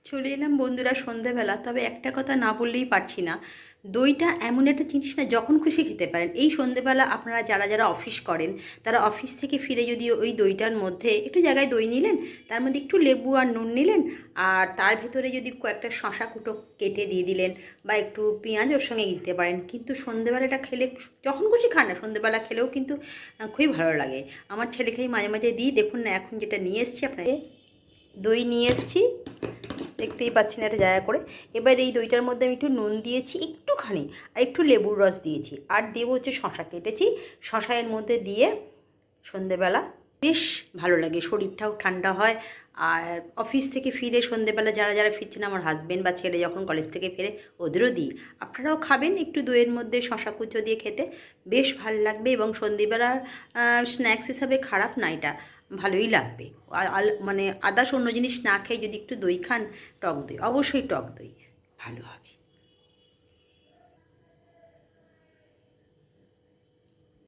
চলে এলাম বন্ধুরা সন্ধেবেলা। তবে একটা কথা না বললেই পারছি না, দইটা এমন একটা জিনিস না, যখন খুশি খেতে পারেন। এই সন্ধেবেলা আপনারা যারা যারা অফিস করেন, তারা অফিস থেকে ফিরে যদি ওই দইটার মধ্যে একটু জায়গায় দই নিলেন, তার মধ্যে একটু লেবু আর নুন নিলেন, আর তার ভেতরে যদি কয়েকটা শশা কুটো কেটে দিয়ে দিলেন, বা একটু পেঁয়াজ ওর সঙ্গে দিতে পারেন, কিন্তু সন্ধেবেলাটা খেলে, যখন খুশি খান না, সন্ধেবেলা খেলেও কিন্তু খুবই ভালো লাগে। আমার ছেলেকেই মাঝে মাঝে দিই। দেখুন না, এখন যেটা নিয়ে এসেছি, আপনাকে দই নিয়ে এসেছি, দেখতেই পাচ্ছেন একটা জায়গা করে। এবার এই দইটার মধ্যে আমি একটু নুন দিয়েছি একটুখানি, আর একটু লেবুর রস দিয়েছি, আর দেবো হচ্ছে শশা কেটেছি। শশা এর মধ্যে দিয়ে সন্ধেবেলা বেশ ভালো লাগে, শরীরটাও ঠান্ডা হয়। আর অফিস থেকে ফিরে সন্ধেবেলা যারা যারা ফিরছেন, আমার হাজবেন্ড বা ছেলে যখন কলেজ থেকে ফেরে, ওদেরও দিই। আপনারাও খাবেন একটু দইয়ের মধ্যে শশা কুচো দিয়ে, খেতে বেশ ভালো লাগবে। এবং সন্ধেবেলার স্ন্যাক্স হিসাবে খারাপ না এটা, ভালোই লাগবে। মানে আদার্স অন্য জিনিস না খেয়ে যদি একটু দই খান, টক দই, অবশ্যই টক দই ভালো হবে।